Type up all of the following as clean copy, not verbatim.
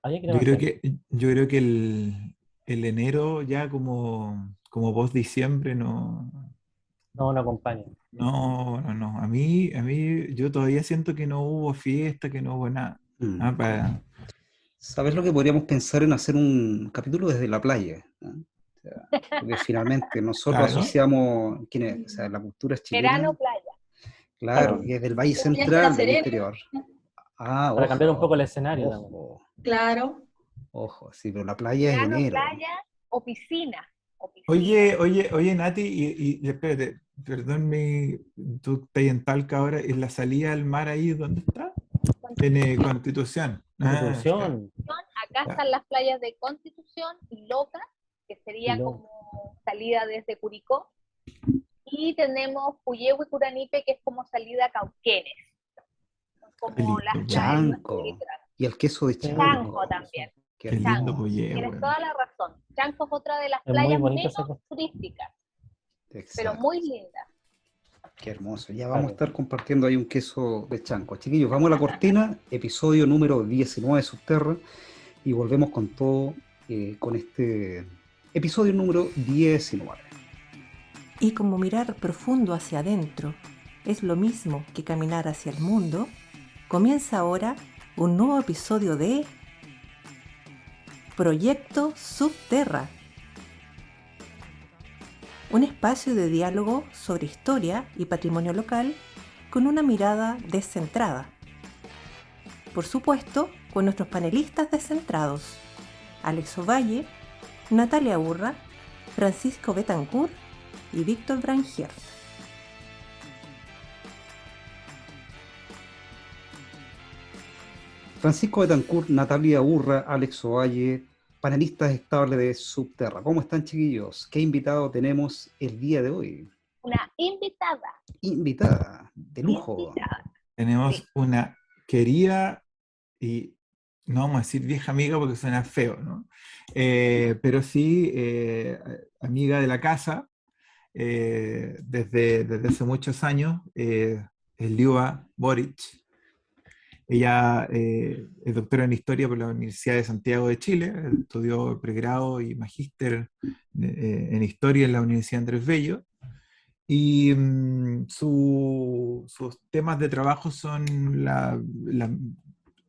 Ahí Yo queremos creo hacer. que, yo creo que el enero ya como post diciembre no, No, no acompaña. no, no, no. Yo todavía siento que no hubo fiesta, que no hubo nada. Mm. Ah, ¿Sabes lo que podríamos pensar en hacer un capítulo desde la playa? ¿No? O sea, porque finalmente nosotros claro, asociamos, o sea, la cultura chilena, Verano, playa. claro, Claro, y es del Valle Viaje a La Central, del Serena, interior. Ah, para cambiar un poco el ojo, escenario también. ojo, claro. ojo, sí, pero la playa es Verano, enero. playa o piscina. O piscina. oye, Nati, y espérate, perdón, tú estás en Talca ahora, ¿y la salida al mar ahí dónde está? En Constitución. Ah, claro, Constitución Acá ya. están las playas de Constitución y Loca, que y sería luego. como salida desde Curicó. Y tenemos Puyehue y Curanipe, que es como salida a Cauquenes. Son Qué como las lindo, playas Pollehue. más Chanco. literales. Y el queso de Chanco Chanco. también. Qué Qué lindo Chanco. hermoso. Pollehue, Tienes weón. toda la razón. Chanco es otra de las Es muy playas bonita esa menos cosa. turísticas, pero Exacto. muy lindas. Qué hermoso. Ya vamos a Claro. estar compartiendo ahí un queso de Chanco. Chiquillos, vamos a la cortina, episodio número 19 de Subterra, y volvemos con todo con este episodio número 19. Y como mirar profundo hacia adentro es lo mismo que caminar hacia el mundo, comienza ahora un nuevo episodio de Proyecto Subterra. Un espacio de diálogo sobre historia y patrimonio local con una mirada descentrada. Por supuesto, con nuestros panelistas descentrados, Alex Ovalle, Natalia Urra, Francisco Betancourt y Víctor Brangier. Francisco Betancourt, Natalia Urra, Alex Ovalle, panelistas estables de Subterra. ¿Cómo están, chiquillos? ¿Qué invitado tenemos el día de hoy? Una invitada. Invitada de lujo. Invitada. Tenemos Sí. una querida y no vamos a decir vieja amiga porque suena feo, ¿no? Pero sí amiga de la casa desde hace muchos años, es Liuba Boric. Ella es doctora en Historia por la Universidad de Santiago de Chile, estudió pregrado y magíster en Historia en la Universidad Andrés Bello, y sus temas de trabajo son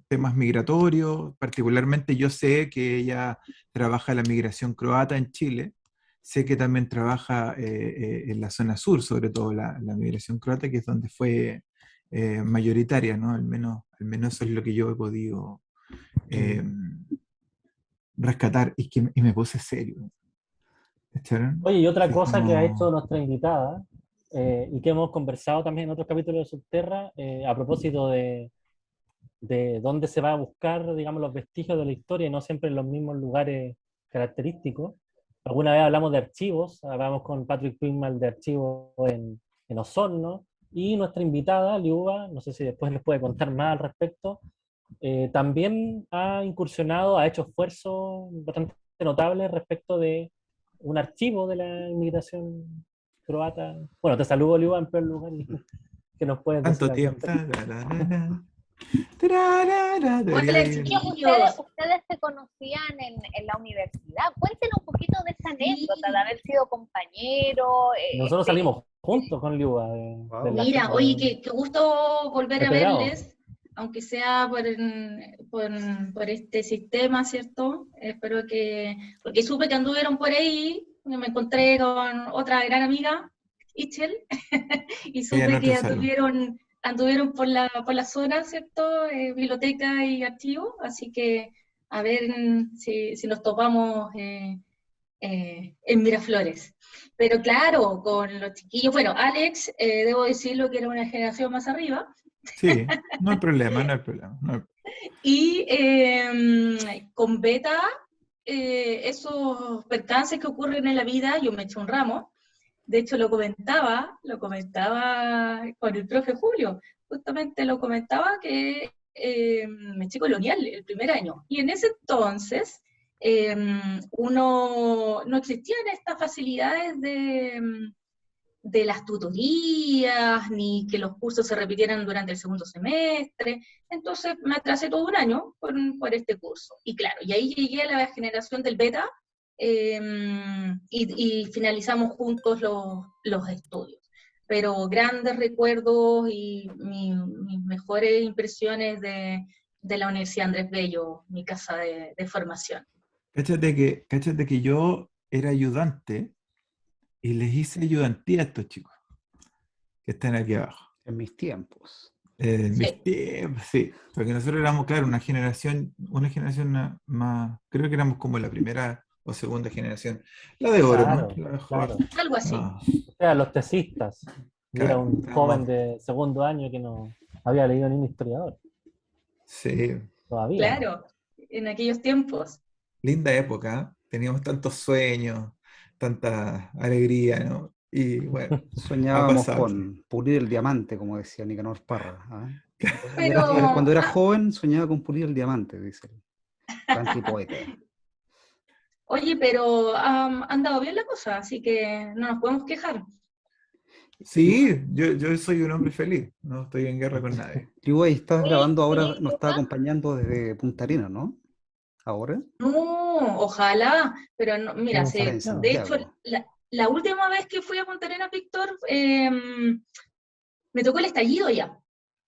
temas migratorios. Particularmente yo sé que ella trabaja la migración croata en Chile, sé que también trabaja en la zona sur, sobre todo la migración croata, que es donde fue mayoritaria, ¿no? Al menos eso es lo que yo he podido eh, rescatar, y me puse serio. ¿Cacharon? Oye, y otra Sí, cosa que ha hecho como... nuestra invitada, y que hemos conversado también en otros capítulos de Subterra, a propósito de dónde se va a buscar, digamos, los vestigios de la historia, y no siempre en los mismos lugares característicos. Alguna vez hablamos de archivos, hablamos con Patrick Pigmal de archivos en Osorno, y nuestra invitada, Liuba, no sé si después les puede contar más al respecto, también ha incursionado, ha hecho esfuerzos bastante notables respecto de un archivo de la inmigración croata. Bueno, te saludo, Liuba, en primer lugar, y que nos puedes decir Tanto al tiempo. respecto. Debería Hola, ir. chiquillos. Ustedes se conocían en la universidad. Cuéntenos un poquito de esa Sí. anécdota de haber sido compañero. Nosotros salimos juntos con Liuba Wow. Mira, oye, qué gusto volver de a pregrado. verles, aunque sea por este sistema, ¿cierto? Espero que, porque supe que anduvieron por ahí, me encontré con otra gran amiga, Ichel, y Ella supe no te que salud. anduvieron por la zona, ¿cierto? Biblioteca y archivo, así que a ver si nos topamos en Miraflores. Pero claro, con los chiquillos, bueno, Alex, debo decirlo que era una generación más arriba, Sí, no hay problema, no hay problema. y con Beta, esos percances que ocurren en la vida, yo me eché un ramo, de hecho lo comentaba con el profe Julio, justamente lo comentaba que me eché colonial el primer año, y en ese entonces no existían estas facilidades de las tutorías, ni que los cursos se repitieran durante el segundo semestre. Entonces me atrasé todo un año por este curso. Y claro, y ahí llegué a la generación del beta, y finalizamos juntos los estudios. Pero grandes recuerdos y mis mejores impresiones de la Universidad Andrés Bello, mi casa de formación. Cáchate que yo era ayudante y les hice ayudantía a estos chicos que están aquí abajo. En mis tiempos. En mis Sí. tiempos, sí. Porque nosotros éramos, claro, una generación más, creo que éramos como la primera o segunda generación. La de oro, Claro, ¿no? La mejor. claro. Algo así. No, O sea, los tesistas. Y era claro, un estábamos- joven de segundo año que no había leído ni un historiador. Sí, Todavía. Claro, en aquellos tiempos. linda época, ¿eh? Teníamos tantos sueños, tanta alegría, ¿no? Y bueno, ha Soñábamos pasado. con pulir el diamante, como decía Nicanor Parra. ¿Ah? Pero, Cuando era joven soñaba con pulir el diamante, dice el gran poeta. oye, pero ha andado bien la cosa, así que no nos podemos quejar. Sí, yo soy un hombre feliz, no estoy en guerra con nadie. Tú ahí estás Oye, grabando ahora, oye, nos está Luca, acompañando desde Punta Arenas, ¿no? Ahora. No, ojalá, pero no, mira, Vamos a Estar en de hecho, Santiago. la última vez que fui a Punta Arenas, Víctor, me tocó el estallido ya.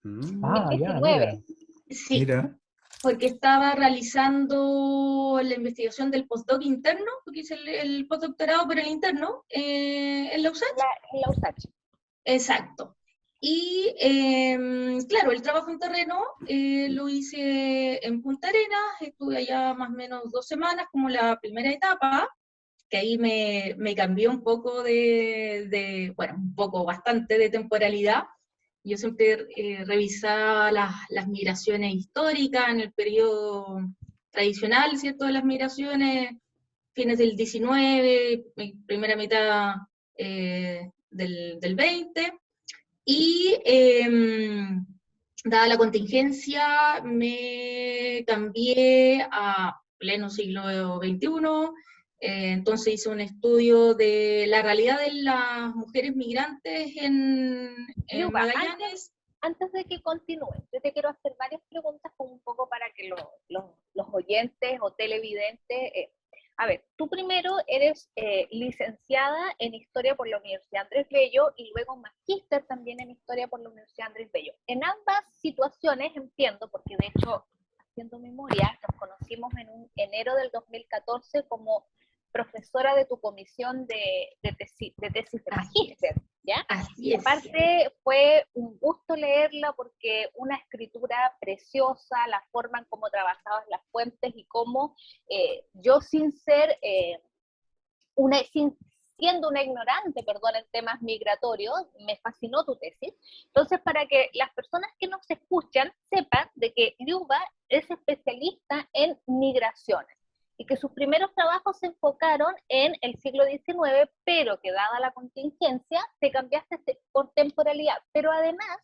Mm. Ah, el ya, 19. mira. Sí, Mira, porque estaba realizando la investigación del postdoc interno, porque hice el postdoctorado, pero el interno, en la USACH. En la USACH. Exacto. Y claro, el trabajo en terreno lo hice en Punta Arenas, estuve allá más o menos 2 semanas como la primera etapa, que ahí me cambió un poco bueno, un poco, bastante de temporalidad. Yo siempre revisaba las migraciones históricas en el periodo tradicional, ¿cierto? De las migraciones, fines del 19, primera mitad del 20, y dada la contingencia me cambié a pleno siglo XXI, entonces hice un estudio de la realidad de las mujeres migrantes en Luca, Magallanes. Antes de que continúes, yo te quiero hacer varias preguntas como un poco para que los oyentes o televidentes... a ver, tú primero eres licenciada en Historia por la Universidad Andrés Bello y luego magíster también en Historia por la Universidad Andrés Bello. En ambas situaciones entiendo, porque de hecho, haciendo memoria, nos conocimos en enero del 2014 como profesora de tu comisión de tesis de magíster, ¿ya? Así Y es. aparte fue un gusto leerla porque una escritura preciosa, la forma en cómo trabajabas las fuentes y cómo yo sin ser siendo una ignorante, perdón, en temas migratorios, me fascinó tu tesis. Entonces, para que las personas que nos escuchan sepan de que Liuba es especialista en migraciones y que sus primeros trabajos se enfocaron en el siglo XIX, pero que dada la contingencia, te cambiaste por temporalidad. Pero además,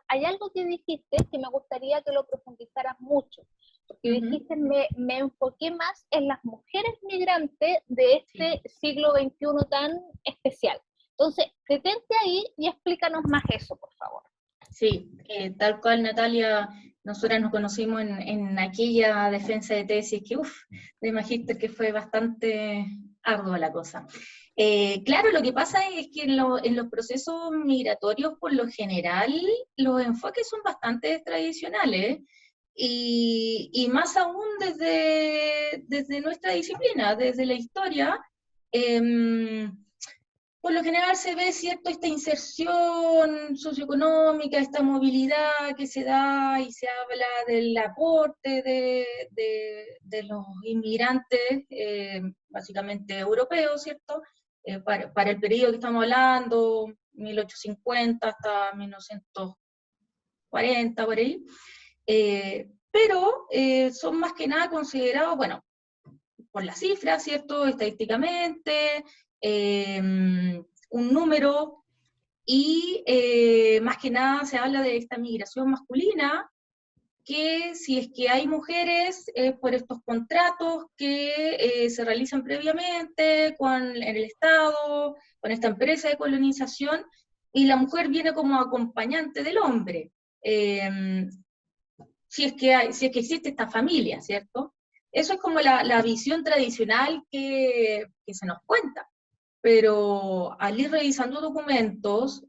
hay algo que dijiste que me gustaría que lo profundizaras mucho, porque dijiste, me enfoqué más en las mujeres migrantes de este siglo XXI tan especial. Entonces, detente ahí y explícanos más eso, por favor. Sí, tal cual, Natalia, nosotras nos conocimos en aquella defensa de tesis que, de magíster, que fue bastante ardua la cosa. Claro, lo que pasa es que en los procesos migratorios, por lo general, los enfoques son bastante tradicionales, y más aún desde nuestra disciplina, desde la historia. Por lo general se ve, ¿cierto?, esta inserción socioeconómica, esta movilidad que se da y se habla del aporte de los inmigrantes, básicamente europeos, ¿cierto?, para el periodo que estamos hablando, 1850 hasta 1940, por ahí. Pero son más que nada considerados, bueno, por las cifras, ¿cierto?, estadísticamente, un número, y más que nada se habla de esta migración masculina, que si es que hay mujeres por estos contratos que se realizan previamente en el Estado, con esta empresa de colonización, y la mujer viene como acompañante del hombre, si es que existe esta familia, ¿cierto? Eso es como la visión tradicional que se nos cuenta, pero al ir revisando documentos,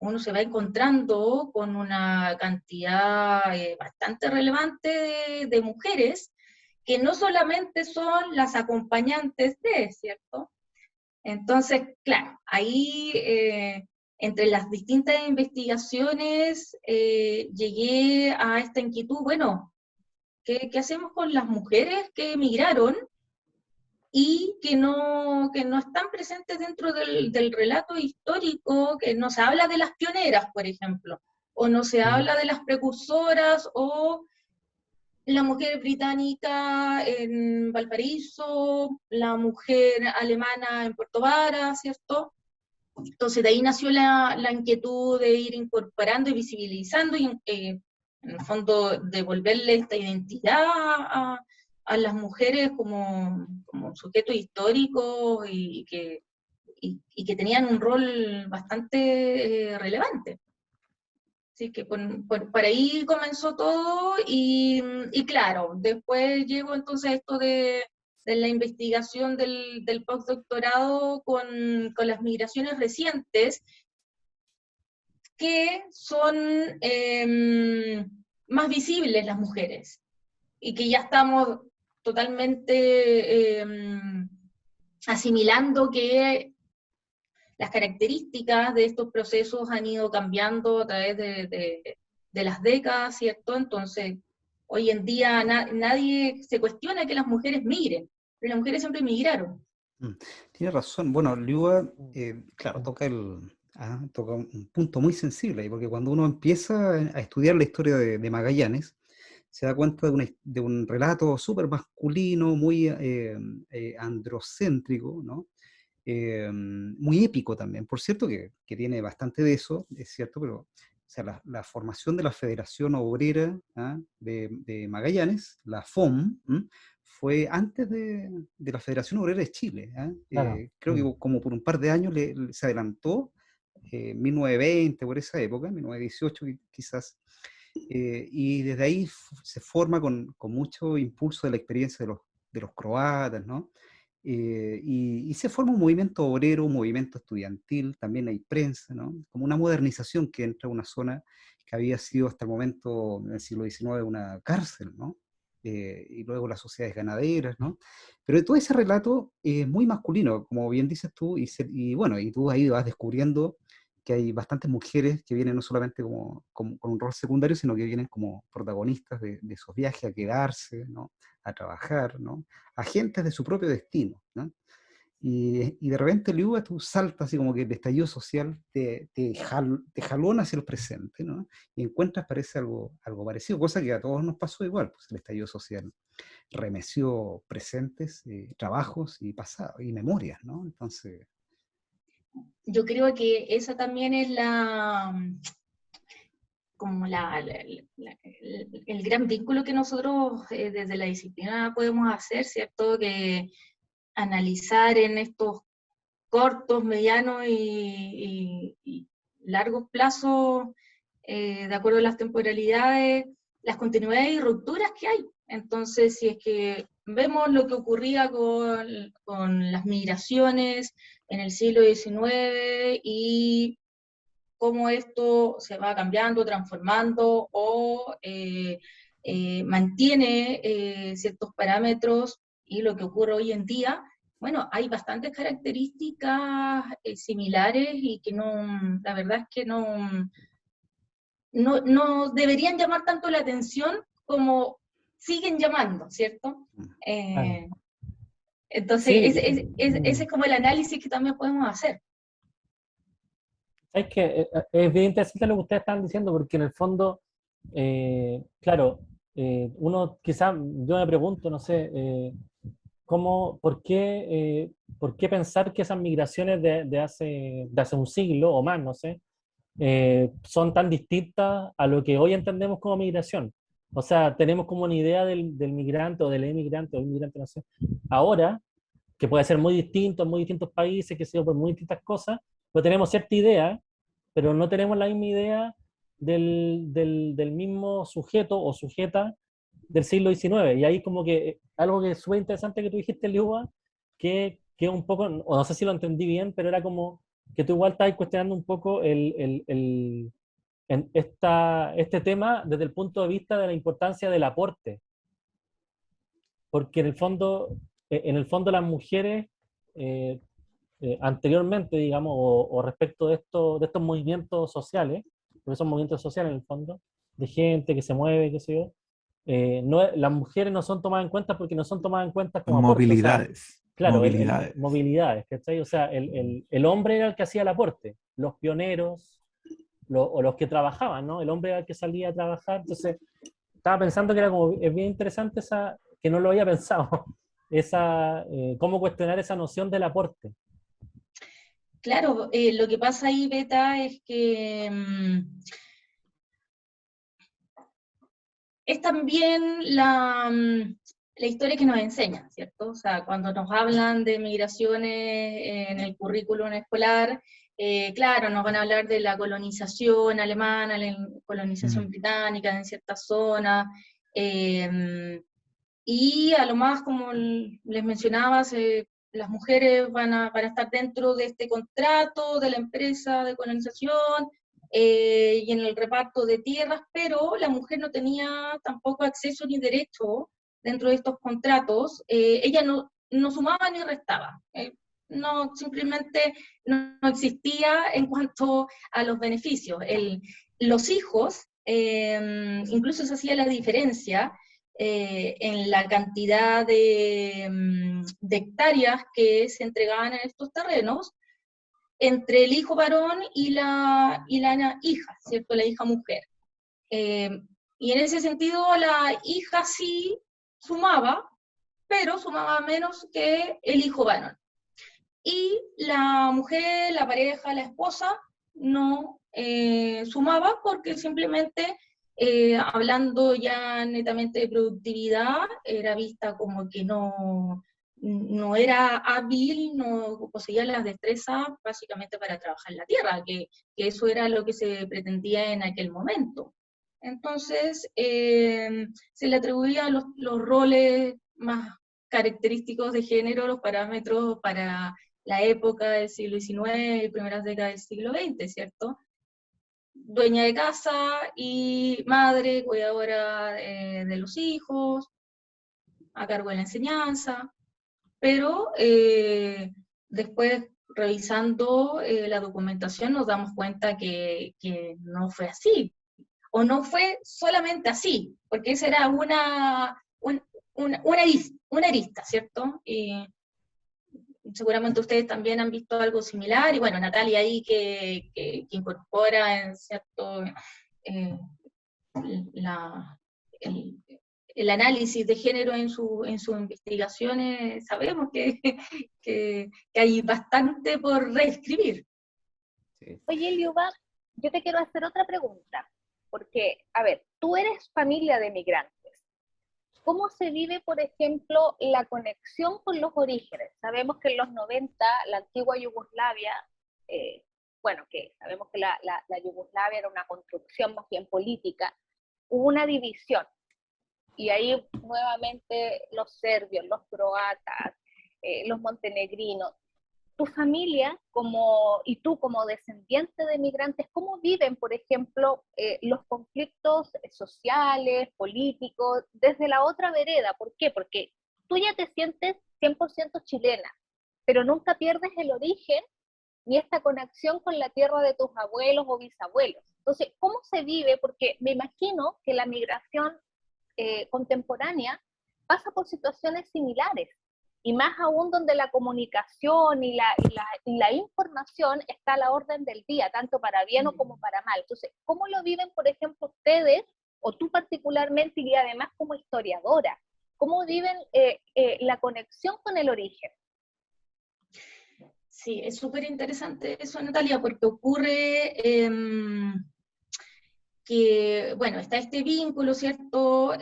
uno se va encontrando con una cantidad bastante relevante de mujeres que no solamente son las acompañantes de, ¿cierto? Entonces, claro, ahí entre las distintas investigaciones llegué a esta inquietud, bueno, ¿qué hacemos con las mujeres que emigraron y que no están presentes dentro del relato histórico, que no se habla de las pioneras, por ejemplo, o no se habla de las precursoras, o la mujer británica en Valparaíso, la mujer alemana en Puerto Vara, ¿cierto? Entonces de ahí nació la inquietud de ir incorporando y visibilizando y en el fondo devolverle esta identidad a las mujeres como sujetos históricos y que tenían un rol bastante relevante. Así que por ahí comenzó todo y claro, después llegó entonces esto de la investigación del postdoctorado con las migraciones recientes, que son más visibles las mujeres, y que ya estamos totalmente asimilando que las características de estos procesos han ido cambiando a través de las décadas, ¿cierto? Entonces, hoy en día nadie se cuestiona que las mujeres migren, pero las mujeres siempre migraron. Tiene razón. Bueno, Liuba, claro, toca un punto muy sensible, porque cuando uno empieza a estudiar la historia de Magallanes, se da cuenta de un relato súper masculino, muy androcéntrico, ¿no? Muy épico también. Por cierto que tiene bastante de eso, es cierto, pero o sea, la formación de la Federación Obrera de Magallanes, la FOM, fue antes de la Federación Obrera de Chile. Claro. Creo que como por un par de años se adelantó, 1920, por esa época, 1918 quizás, y desde ahí se forma con mucho impulso de la experiencia de los croatas, ¿no? Y se forma un movimiento obrero, un movimiento estudiantil, también hay prensa, ¿no? Como una modernización que entra a una zona que había sido hasta el momento, en el siglo XIX, una cárcel, ¿no? Y luego las sociedades ganaderas, ¿no? Pero todo ese relato es muy masculino, como bien dices tú, y bueno, y tú ahí vas descubriendo que hay bastantes mujeres que vienen no solamente con un rol secundario, sino que vienen como protagonistas de esos viajes a quedarse, ¿no? A trabajar, ¿no? Agentes de su propio destino, ¿no? Y de repente, Liuba, tú saltas así como que el estallido social te jalona hacia el presente, ¿no? Y encuentras, parece algo parecido, cosa que a todos nos pasó igual, pues el estallido social remeció presentes, trabajos y pasados, y memorias, ¿no? Entonces... Yo creo que esa también es como el gran vínculo que nosotros desde la disciplina podemos hacer, ¿cierto? Que analizar en estos cortos, medianos y largos plazos, de acuerdo a las temporalidades, las continuidades y rupturas que hay. Entonces, si es que vemos lo que ocurría con las migraciones en el siglo XIX y cómo esto se va cambiando, transformando o mantiene ciertos parámetros, y lo que ocurre hoy en día, bueno, hay bastantes características similares y que la verdad es que no deberían llamar tanto la atención como siguen llamando, ¿cierto? Entonces, Sí. ese es como el análisis que también podemos hacer. Es que es bien interesante lo que ustedes están diciendo, porque en el fondo, claro, uno quizás, yo me pregunto, no sé, por qué pensar que esas migraciones de hace un siglo o más, no sé, son tan distintas a lo que hoy entendemos como migración. O sea, tenemos como una idea del migrante o del emigrante o inmigrante, no sé, ahora, que puede ser muy distinto en muy distintos países, que sea por muy distintas cosas, pero tenemos cierta idea, pero no tenemos la misma idea del mismo sujeto o sujeta del siglo XIX. Y ahí como que algo que es súper interesante que tú dijiste, Liuba, que un poco, o no sé si lo entendí bien, pero era como que tú igual estás cuestionando un poco este tema desde el punto de vista de la importancia del aporte, porque en el fondo las mujeres eh, anteriormente, digamos, o respecto de estos movimientos sociales, porque son movimientos sociales en el fondo, de gente que se mueve, qué sé yo, las mujeres no son tomadas en cuenta porque no son tomadas en cuenta como aporte, o sea, Movilidades, claro, movilidades. movilidades, ¿cachai? O sea, el hombre era el que hacía el aporte, los pioneros, o los que trabajaban, ¿no? El hombre era el que salía a trabajar, entonces estaba pensando que era como, es bien interesante esa, que no lo había pensado, esa, cómo cuestionar esa noción del aporte. Claro, lo que pasa ahí, Beta, es que es también la historia que nos enseña, ¿cierto? O sea, cuando nos hablan de migraciones en el currículum escolar, claro, nos van a hablar de la colonización alemana, la colonización británica en ciertas zonas, y a lo más, como les mencionaba, las mujeres van a estar dentro de este contrato de la empresa de colonización, y en el reparto de tierras, pero la mujer no tenía tampoco acceso ni derecho dentro de estos contratos. Ella no sumaba ni restaba. No, simplemente no existía en cuanto a los beneficios. Los hijos, incluso se hacía la diferencia en la cantidad de hectáreas que se entregaban en estos terrenos entre el hijo varón y la hija, ¿cierto? La hija mujer. Y en ese sentido la hija sí sumaba, pero sumaba menos que el hijo varón. Y la mujer, la pareja, la esposa, no sumaba porque simplemente, hablando ya netamente de productividad, era vista como que no era hábil, no poseía las destrezas básicamente para trabajar en la tierra, que eso era lo que se pretendía en aquel momento. Entonces, se le atribuían los roles más característicos de género, los parámetros para la época del siglo XIX y primeras décadas del siglo XX, ¿cierto? Dueña de casa y madre, cuidadora de los hijos, a cargo de la enseñanza, pero después, revisando la documentación, nos damos cuenta que no fue así, o no fue solamente así, porque esa era una arista, ¿cierto? Y seguramente ustedes también han visto algo similar, y bueno, Natalia ahí que incorpora en cierto la, el análisis de género en sus investigaciones, sabemos que hay bastante por reescribir. Sí. Oye, Liuba, yo te quiero hacer otra pregunta, porque, a ver, tú eres familia de migrantes. ¿Cómo se vive, por ejemplo, la conexión con los orígenes? Sabemos que en los 90, la antigua Yugoslavia, bueno, que sabemos que la Yugoslavia era una construcción más bien política, hubo una división, y ahí nuevamente los serbios, los croatas, los montenegrinos. Tu familia y tú como descendiente de migrantes, ¿cómo viven, por ejemplo, los conflictos sociales, políticos, desde la otra vereda? ¿Por qué? Porque tú ya te sientes 100% chilena, pero nunca pierdes el origen ni esta conexión con la tierra de tus abuelos o bisabuelos. Entonces, ¿cómo se vive? Porque me imagino que la migración contemporánea pasa por situaciones similares, y más aún donde la comunicación y la información está a la orden del día, tanto para bien o como para mal. Entonces, ¿cómo lo viven, por ejemplo, ustedes, o tú particularmente, y además como historiadora? ¿Cómo viven la conexión con el origen? Sí, es súper interesante eso, Natalia, porque ocurre que, bueno, está este vínculo, ¿cierto?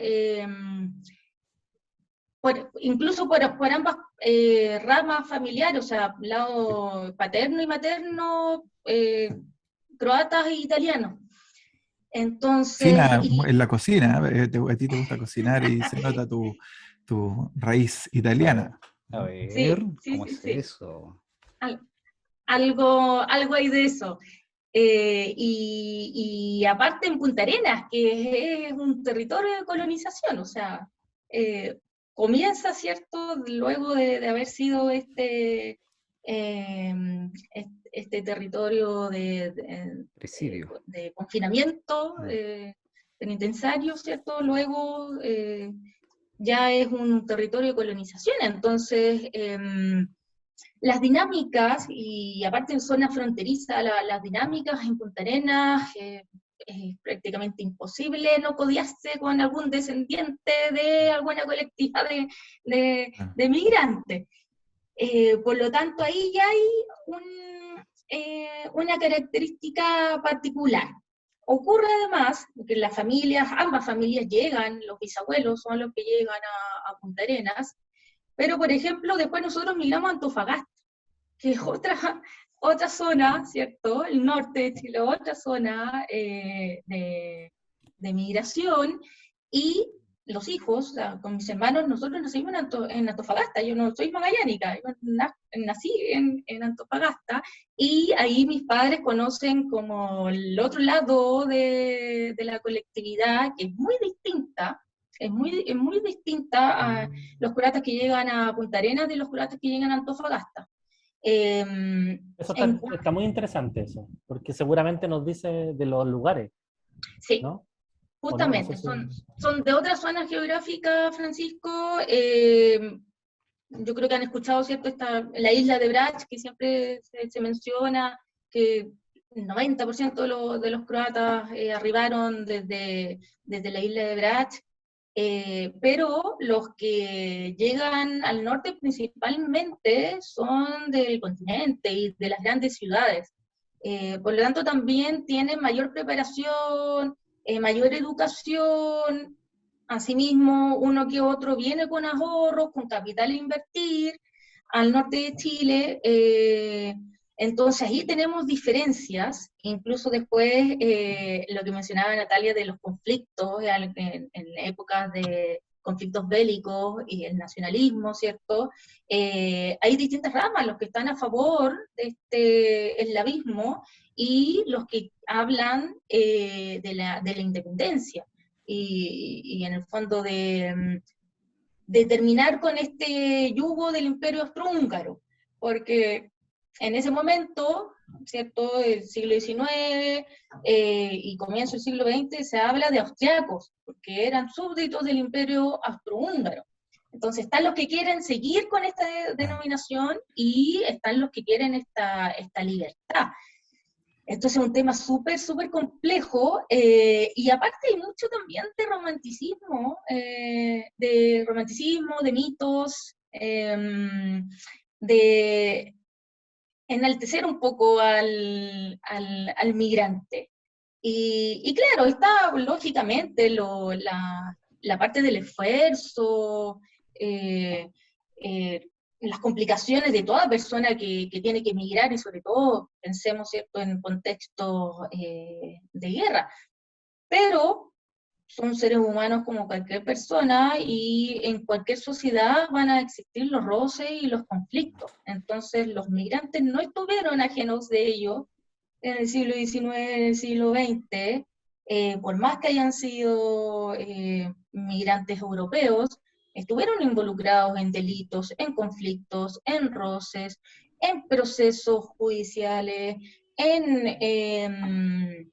Incluso por ambas ramas familiares, o sea, lado paterno y materno, croatas e italianos. Entonces, Cocina en la cocina, a ti te gusta cocinar y se nota tu raíz italiana. A ver, sí, sí, ¿cómo sí, es sí. eso? Algo hay de eso. Y aparte en Punta Arenas, que es un territorio de colonización, o sea, comienza, ¿cierto?, luego de haber sido este territorio Presidio. de confinamiento Mm. penitenciario, ¿cierto?, luego ya es un territorio de colonización, entonces las dinámicas, y aparte en zona fronteriza, las dinámicas en Punta Arenas, es prácticamente imposible no codiarse con algún descendiente de alguna colectiva de migrantes. Por lo tanto, ahí ya hay una característica particular. Ocurre además que las familias, ambas familias llegan, los bisabuelos son los que llegan a Punta Arenas, pero por ejemplo, después nosotros migramos a Antofagasta, que es otra zona, ¿cierto? El norte de Chile, otra zona de migración, y los hijos, o sea, con mis hermanos, nosotros nacimos en Antofagasta, yo no soy magallánica, yo nací en Antofagasta, y ahí mis padres conocen como el otro lado de la colectividad, que es muy distinta, es muy distinta a los croatas que llegan a Punta Arenas de los croatas que llegan a Antofagasta. Eso está muy interesante eso, porque seguramente nos dice de los lugares, Sí, ¿no? justamente, No sé si... son de otras zonas geográficas, Francisco. Yo creo que han escuchado, ¿cierto?, la isla de Brač, que siempre se menciona, que el 90% de los croatas arribaron desde la isla de Brač, pero los que llegan al norte principalmente son del continente y de las grandes ciudades. Por lo tanto, también tienen mayor preparación, mayor educación. Asimismo, uno que otro viene con ahorros, con capital a invertir al norte de Chile. Entonces ahí tenemos diferencias, incluso después lo que mencionaba Natalia de los conflictos en épocas de conflictos bélicos y el nacionalismo, ¿cierto? Hay distintas ramas, los que están a favor de este eslavismo y los que hablan de la independencia. Y en el fondo de terminar con este yugo del imperio austrohúngaro, porque en ese momento, ¿cierto?, el siglo XIX y comienzo del siglo XX, se habla de austriacos, porque eran súbditos del imperio austrohúngaro. Entonces están los que quieren seguir con esta denominación y están los que quieren esta libertad. Entonces es un tema súper, súper complejo, y aparte hay mucho también de mitos, de enaltecer un poco al migrante. Y claro, está lógicamente la parte del esfuerzo, las complicaciones de toda persona que tiene que emigrar, y sobre todo, pensemos, ¿cierto?, en contextos de guerra. Pero son seres humanos como cualquier persona y en cualquier sociedad van a existir los roces y los conflictos. Entonces los migrantes no estuvieron ajenos de ello en el siglo XIX, en el siglo XX, por más que hayan sido migrantes europeos, estuvieron involucrados en delitos, en conflictos, en roces, en procesos judiciales, en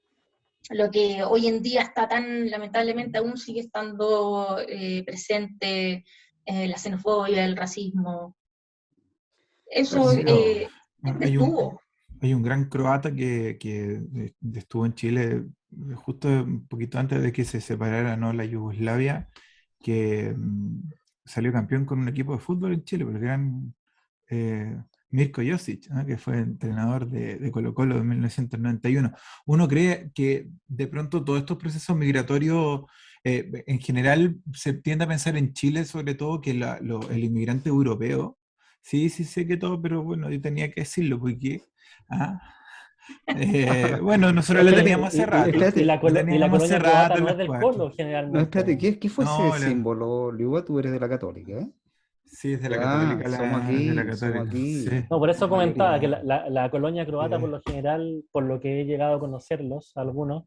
lo que hoy en día está tan, lamentablemente aún sigue estando presente, la xenofobia, el racismo. Eso Hay estuvo. hay un gran croata que estuvo en Chile justo un poquito antes de que se separara, ¿no?, la Yugoslavia, que salió campeón con un equipo de fútbol en Chile, el gran Mirko Josic, ¿no? Que fue entrenador de Colo-Colo en 1991. Uno cree que de pronto todos estos procesos migratorios, en general, se tiende a pensar en Chile, sobre todo, que el inmigrante europeo, sí, sí sé que todo, pero bueno, yo tenía que decirlo, porque, ¿ah? Bueno, nosotros Es lo que teníamos hace rato, Espérate, lo y la teníamos hace colonia croata rato no los es del cuatro. Colo no, generalmente. espérate, ¿qué fue ese No, símbolo, Liuba? Tú eres de la Católica, ¿eh? sí, es de la Ya, Católica, somos de la aquí, Católica, sí. No, por eso la comentaba que mayoría. la colonia croata, por Sí. lo general, por lo que he llegado a conocerlos, algunos,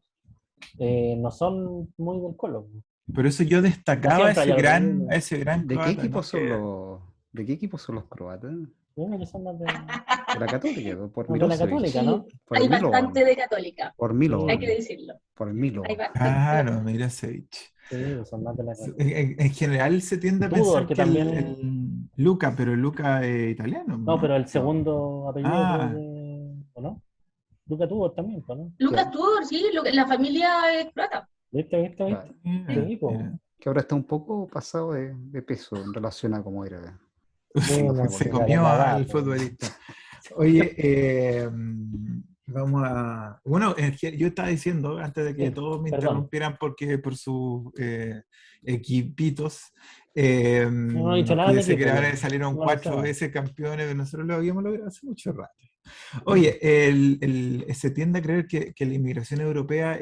no son muy del Colo. Por eso yo No destacaba siempre hay algunos. ese gran ¿De qué croata, equipos ¿no? son ¿de qué equipos son los croatas? Uno que son De la Católica, por los de la Milosevic, Católica, Sí, ¿no? por el hay Milovan, bastante de católica, por hay que Milovan, decirlo. por el Hay Milovan. bastante. Claro, Mirosevic. Sí, son más de la Católica. En general se tiende a Tudor, pensar que que también. Luca, pero Luca es italiano, No, pero ¿no? el segundo apellido creo Ah, que. ¿O no? Luca Tudor también, pues, ¿no? Lucas Que, Tudor, sí, la familia es croata. ¿Viste, viste, claro, viste? mira, Sí, pues. mira. que ahora está un poco pasado de peso en relación a cómo era Sí, cuando no, fuimos Se sí, de la comió cagada, al pues. futbolista. Oye, vamos a... Bueno, yo estaba diciendo, antes de que Sí, todos me perdón. interrumpieran por sus equipitos, No, no he dicho nada de mi cuídese que equipo ahora yo. salieron No avisé 4 nada. veces campeones, que nosotros lo habíamos logrado hace mucho rato. Oye, se tiende a creer que la inmigración europea,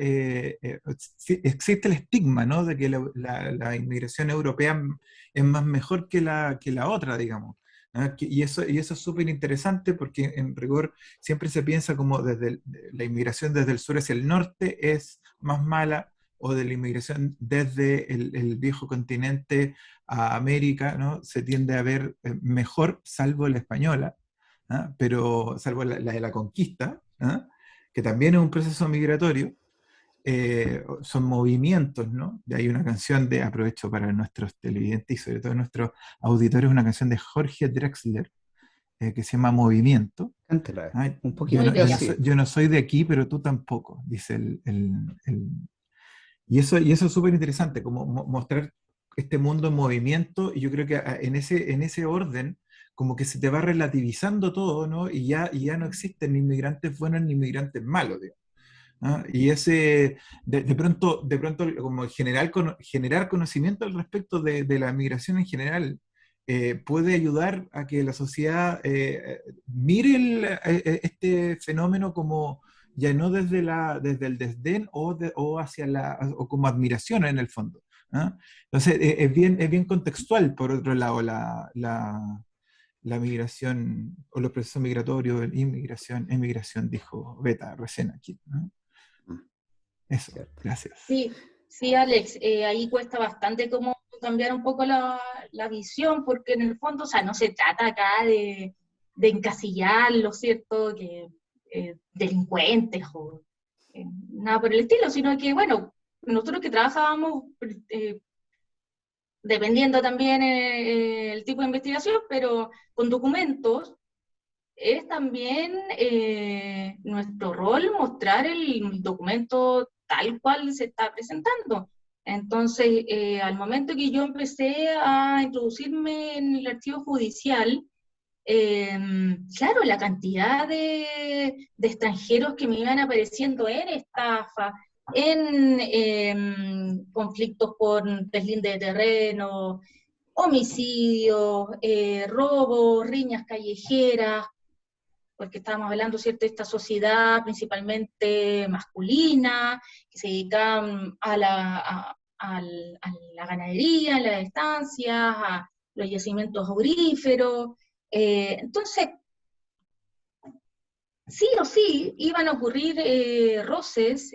sí, existe el estigma, ¿no? De que la inmigración europea es más mejor que la otra, digamos. ¿Ah? Y eso es súper interesante porque en rigor siempre se piensa como la inmigración desde el sur hacia el norte es más mala, o de la inmigración desde el viejo continente a América, ¿no? Se tiende a ver mejor, salvo la española, ¿ah? Pero salvo la de la conquista, ¿ah? Que también es un proceso migratorio, son movimientos, ¿no? De ahí una canción aprovecho para nuestros televidentes y sobre todo nuestros auditores, una canción de Jorge Drexler, que se llama Movimiento. Cántela, ¿Ah? un Muy poquitito bella. así. Yo no soy de aquí, pero tú tampoco, dice y eso es súper interesante, como mostrar este mundo en movimiento, y yo creo que en ese orden, como que se te va relativizando todo, ¿no? Y ya no existen ni inmigrantes buenos ni inmigrantes malos, digamos, ¿ah? Y de pronto como generar conocimiento al respecto de la migración en general, puede ayudar a que la sociedad mire este fenómeno como ya no desde el desdén o hacia o como admiración en el fondo, ¿ah? Entonces, es bien contextual, por otro lado, la migración o los procesos migratorios, emigración, dijo Beta recién aquí, ¿no? Eso, ¿Cierto? gracias. Sí, sí, Alex, ahí cuesta bastante como cambiar un poco la visión, porque en el fondo, o sea, no se trata acá de encasillarlo, ¿cierto? Que delincuentes o nada por el estilo, sino que, bueno, nosotros que trabajábamos, dependiendo también el tipo de investigación, pero con documentos, es también nuestro rol mostrar el documento tal cual se está presentando. Entonces, al momento que yo empecé a introducirme en el archivo judicial, claro, la cantidad de extranjeros que me iban apareciendo en estafa, en conflictos por deslinde de terreno, homicidios, robos, riñas callejeras, porque estábamos hablando, ¿cierto?, de esta sociedad principalmente masculina, que se dedicaban a la ganadería, a las estancias, a los yacimientos auríferos. Entonces, sí o sí iban a ocurrir roces,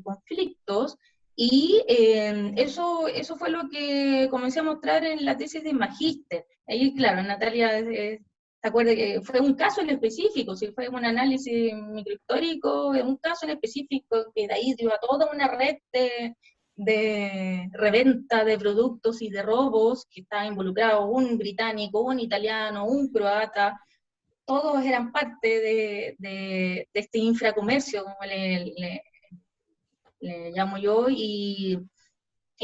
conflictos, y eso fue lo que comencé a mostrar en la tesis de magíster. Ahí, claro, Natalia se acuerda que fue un caso en específico, sí, fue un análisis microhistórico, un caso en específico que de ahí dio a toda una red de reventa de productos y de robos, que estaba involucrado un británico, un italiano, un croata, todos eran parte de este infracomercio, como le llamo yo, y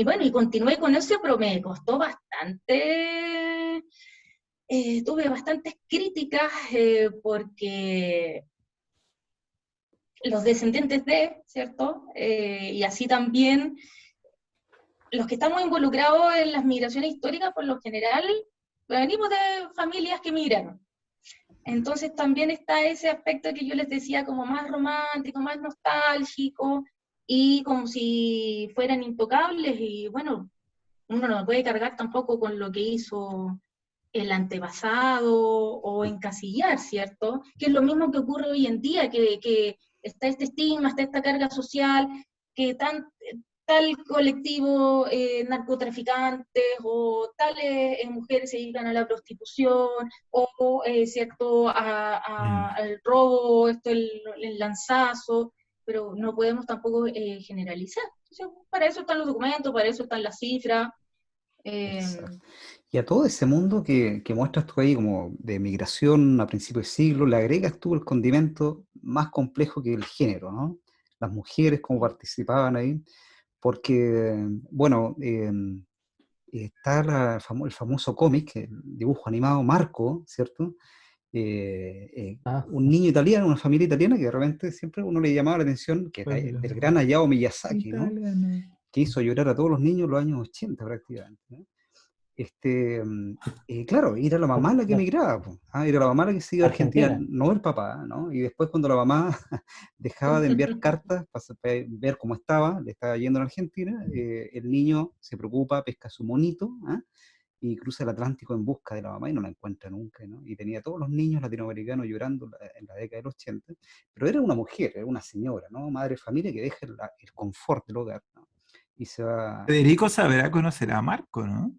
bueno, y continué con eso, pero me costó bastante tuve bastantes críticas porque los descendientes de, ¿cierto? Y así también los que estamos involucrados en las migraciones históricas, por lo general, venimos de familias que migraron. Entonces también está ese aspecto que yo les decía como más romántico, más nostálgico, y como si fueran intocables, y bueno, uno no puede cargar tampoco con lo que hizo el antepasado o encasillar, ¿cierto? Que es lo mismo que ocurre hoy en día, que está este estigma, está esta carga social, que tal colectivo narcotraficantes o tales mujeres se dedican a la prostitución o, ¿cierto?, al robo, el lanzazo, pero no podemos tampoco generalizar. Entonces, para eso están los documentos, para eso están las cifras. Exacto. Y a todo ese mundo que muestras tú ahí como de migración a principios de siglo, le agregas tú el condimento más complejo que el género, ¿no? Las mujeres, cómo participaban ahí, porque, bueno, está el famoso cómic, el dibujo animado Marco, ¿cierto? Un niño italiano, una familia italiana que de repente siempre uno le llamaba la atención, que del gran Hayao Miyazaki, ¿no? Que hizo llorar a todos los niños en los años 80 prácticamente, ¿no? Claro, era la mamá la que emigraba, po. Era la mamá la que se iba a Argentina, no el papá, ¿no? Y después cuando la mamá dejaba de enviar cartas para ver cómo estaba, le estaba yendo a la Argentina, el niño se preocupa, pesca su monito, y cruza el Atlántico en busca de la mamá y no la encuentra nunca, ¿no? Y tenía a todos los niños latinoamericanos llorando en la década del 80, pero era una mujer, era una señora, ¿no? Madre de familia que deja el confort del hogar, ¿no? Y se va... Federico sabrá conocer a Marco, ¿no?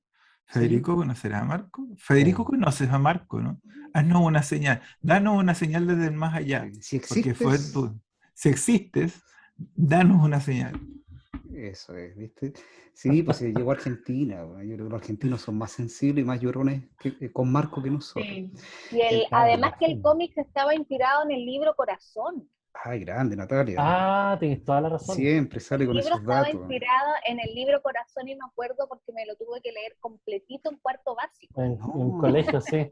Federico conocerá a Marco. Federico conoces a Marco, ¿no? Haznos una señal. Danos una señal desde el más allá. Si existes, si existes, danos una señal. Eso es, ¿viste? Sí, pues llegó a Argentina. Bueno, yo creo que los argentinos son más sensibles y más llorones con Marco que nosotros. Sí. Y además que el cómic estaba inspirado en el libro Corazón. Ay, grande, Natalia. Ah, tienes toda la razón. Siempre sale con esos datos. Estaba inspirado en el libro Corazón y me acuerdo porque me lo tuve que leer completito en cuarto básico. En colegio, sí.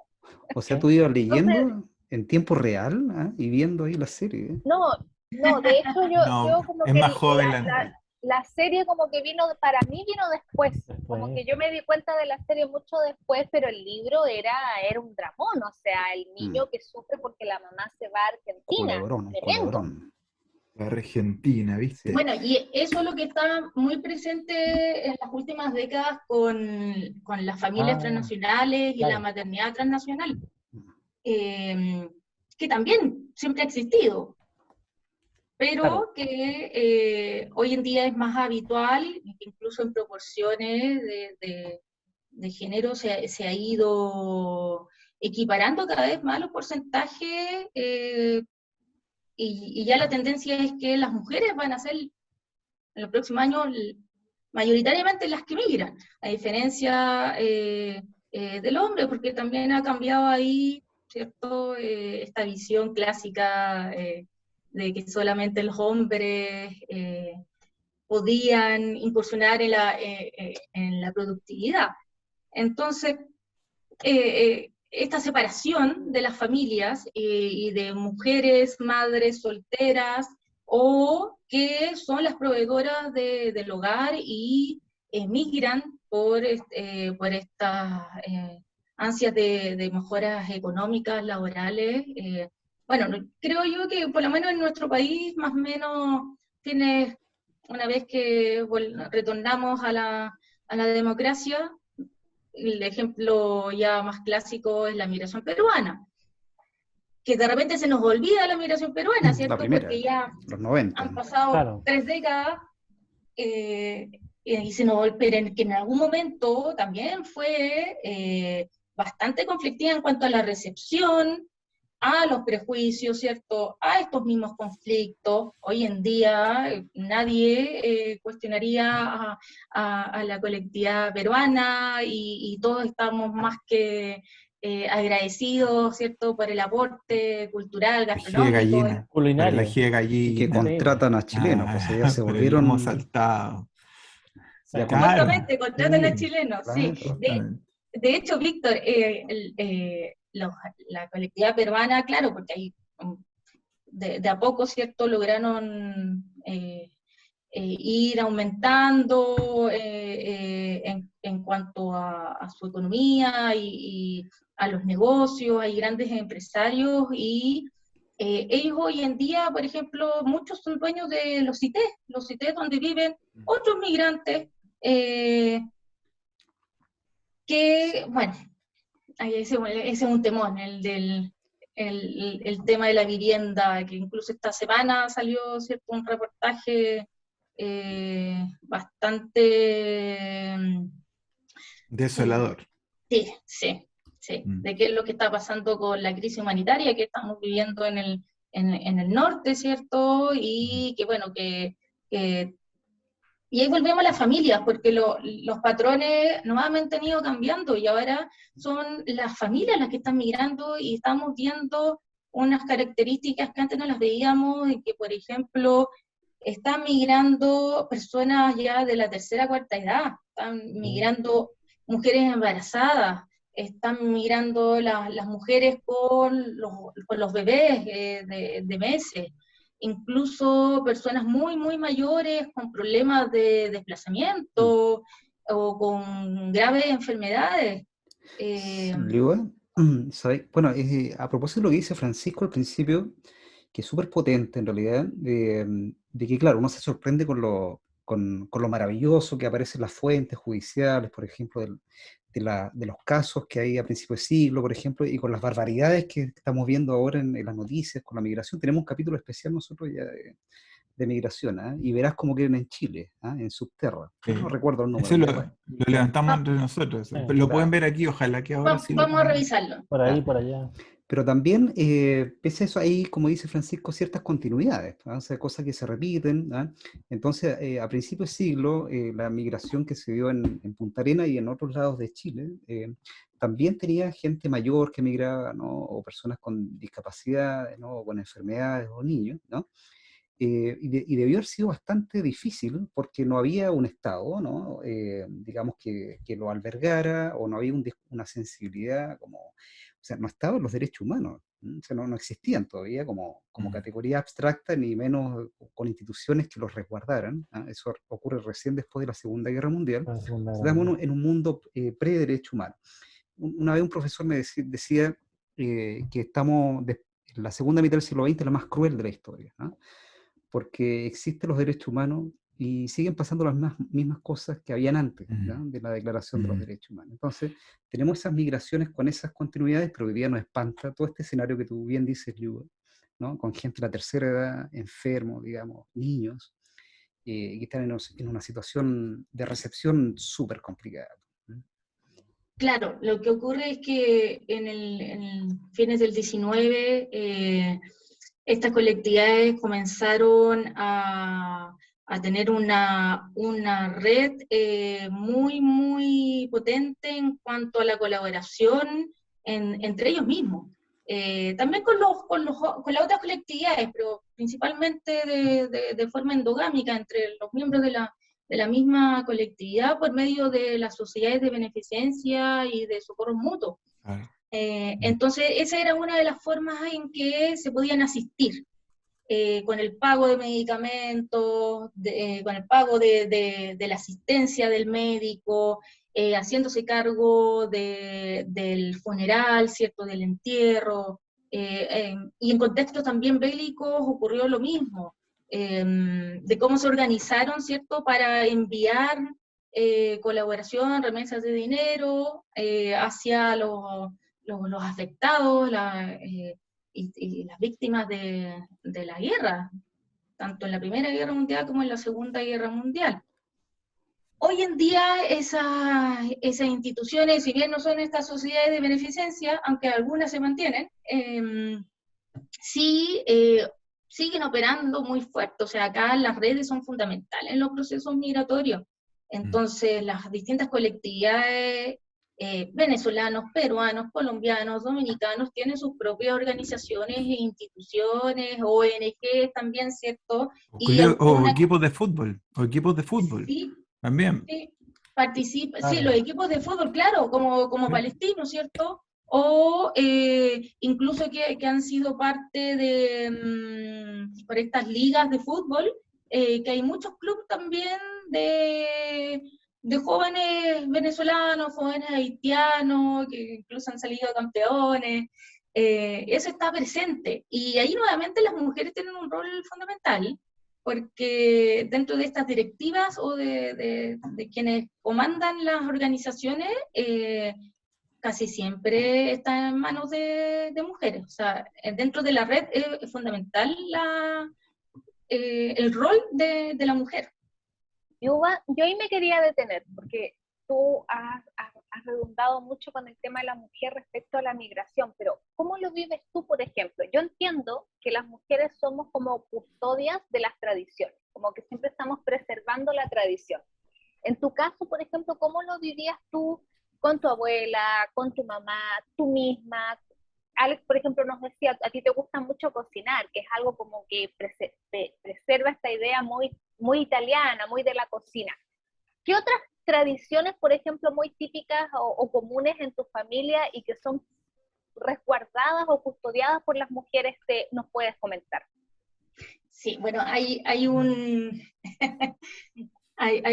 O sea, tú ibas leyendo en tiempo real y viendo ahí la serie. No, de hecho yo como es que más joven la serie como que para mí vino después. Como que yo me di cuenta de la serie mucho después, pero el libro era un dramón, o sea, el niño que sufre porque la mamá se va a Argentina. Culebrón. La Argentina, ¿viste? Bueno, y eso es lo que está muy presente en las últimas décadas con las familias transnacionales y la maternidad transnacional, que también siempre ha existido, pero que hoy en día es más habitual, incluso en proporciones de género se ha ido equiparando cada vez más los porcentajes, y ya la tendencia es que las mujeres van a ser en los próximos años mayoritariamente las que migran, a diferencia del hombre, porque también ha cambiado ahí, ¿cierto?, esta visión clásica de que solamente los hombres podían incursionar en la productividad. Entonces, esta separación de las familias y de mujeres, madres solteras, o que son las proveedoras del hogar y emigran por estas ansias de mejoras económicas, laborales. Bueno, creo yo que por lo menos en nuestro país, más o menos, una vez que retornamos a la democracia, el ejemplo ya más clásico es la migración peruana, que de repente se nos olvida la migración peruana, ¿cierto? La primera, porque ya los 90. han pasado 3 décadas, y se nos olvida que en algún momento también fue bastante conflictiva en cuanto a la recepción, a los prejuicios, ¿cierto?, a estos mismos conflictos. Hoy en día nadie cuestionaría a la colectividad peruana y todos estamos más que agradecidos, ¿cierto?, por el aporte cultural, gastronómico, culinario. La ají de gallina. Y que contratan a chilenos, pues ya se volvieron... Hemos saltado. Exactamente, contratan a chilenos, sí. de hecho, Víctor, la colectividad peruana, claro, porque ahí de a poco, ¿cierto?, lograron ir aumentando en cuanto a su economía y a los negocios, hay grandes empresarios y ellos hoy en día, por ejemplo, muchos son dueños de los CITES donde viven otros migrantes que, bueno, ese es un temón, el tema de la vivienda, que incluso esta semana salió, ¿cierto?, un reportaje bastante Desolador. sí, de qué es lo que está pasando con la crisis humanitaria que estamos viviendo en el norte, ¿cierto? Y que bueno, y ahí volvemos a las familias, porque los patrones nos han mantenido cambiando y ahora son las familias las que están migrando y estamos viendo unas características que antes no las veíamos y que, por ejemplo, están migrando personas ya de la tercera, cuarta edad, están migrando mujeres embarazadas, están migrando las mujeres con los bebés de meses, incluso personas muy, muy mayores con problemas de desplazamiento o con graves enfermedades. Liuba, bueno, a propósito de lo que dice Francisco al principio, que es súper potente en realidad, de que claro, uno se sorprende con lo maravilloso que aparecen las fuentes judiciales, por ejemplo, de los casos que hay a principios de siglo, por ejemplo, y con las barbaridades que estamos viendo ahora en las noticias con la migración. Tenemos un capítulo especial nosotros ya de migración, ¿ah? Y verás cómo quieren en Chile, ¿ah? En Subterra. No recuerdo el número. Eso lo levantamos entre nosotros. Lo pueden ver aquí, ojalá que ahora sí. Vamos a revisarlo. Por ahí, por allá. Pero también, pese a eso, hay, como dice Francisco, ciertas continuidades, ¿ah? O sea, cosas que se repiten, ¿ah? Entonces, a principios de siglo, la migración que se dio en Punta Arenas y en otros lados de Chile, también tenía gente mayor que migraba, ¿no? O personas con discapacidades, ¿no? O con enfermedades, o niños, ¿no? Y debió haber sido bastante difícil porque no había un Estado, ¿no? Digamos que lo albergara, o no había una sensibilidad como... O sea, no estaban los derechos humanos, o sea, no existían todavía como categoría abstracta, ni menos con instituciones que los resguardaran, ¿ah? Eso ocurre recién después de la Segunda Guerra Mundial. Estamos en un mundo pre-derecho humano. Una vez un profesor me decía que estamos en la segunda mitad del siglo XX, la más cruel de la historia, ¿no? Porque existen los derechos humanos y siguen pasando las mismas cosas que habían antes, ¿no? De la Declaración de los Derechos Humanos. Entonces, tenemos esas migraciones con esas continuidades, pero hoy día nos espanta todo este escenario que tú bien dices, Liuba, ¿no? Con gente de la tercera edad, enfermos, digamos, niños, que están en una situación de recepción súper complicada. Claro, lo que ocurre es que en el fines del 19, estas colectividades comenzaron a tener una red muy, muy potente en cuanto a la colaboración entre ellos mismos. También con las otras colectividades, pero principalmente de forma endogámica entre los miembros de la misma colectividad por medio de las sociedades de beneficencia y de socorro mutuo. Entonces, esa era una de las formas en que se podían asistir, con el pago de medicamentos, con el pago de la asistencia del médico, haciéndose cargo del funeral, ¿cierto?, del entierro, y en contextos también bélicos ocurrió lo mismo, de cómo se organizaron, ¿cierto?, para enviar colaboración, remesas de dinero hacia los afectados y las víctimas de la guerra, tanto en la Primera Guerra Mundial como en la Segunda Guerra Mundial. Hoy en día esas instituciones, si bien no son estas sociedades de beneficencia, aunque algunas se mantienen, sí siguen operando muy fuerte. O sea, acá las redes son fundamentales en los procesos migratorios. Entonces, las distintas colectividades, venezolanos, peruanos, colombianos, dominicanos, tienen sus propias organizaciones e instituciones, ONG también, ¿cierto? O equipos de fútbol, Sí, también. sí, participan, Claro. sí, los equipos de fútbol, claro, como Palestino, ¿cierto? O incluso que han sido parte de, por estas ligas de fútbol, que hay muchos clubes también de jóvenes venezolanos, jóvenes haitianos, que incluso han salido campeones. Eso está presente. Y ahí nuevamente las mujeres tienen un rol fundamental, porque dentro de estas directivas o de quienes comandan las organizaciones, casi siempre está en manos de mujeres. O sea, dentro de la red es fundamental el rol de la mujer. Yo ahí me quería detener, porque tú has redundado mucho con el tema de la mujer respecto a la migración, pero ¿cómo lo vives tú, por ejemplo? Yo entiendo que las mujeres somos como custodias de las tradiciones, como que siempre estamos preservando la tradición. En tu caso, por ejemplo, ¿cómo lo vivías tú con tu abuela, con tu mamá, tú misma? Alex, por ejemplo, nos decía, a ti te gusta mucho cocinar, que es algo como que preserva esta idea muy, muy italiana, muy de la cocina. ¿Qué otras tradiciones, por ejemplo, muy típicas o comunes en tu familia y que son resguardadas o custodiadas por las mujeres nos puedes comentar? Sí, bueno, hay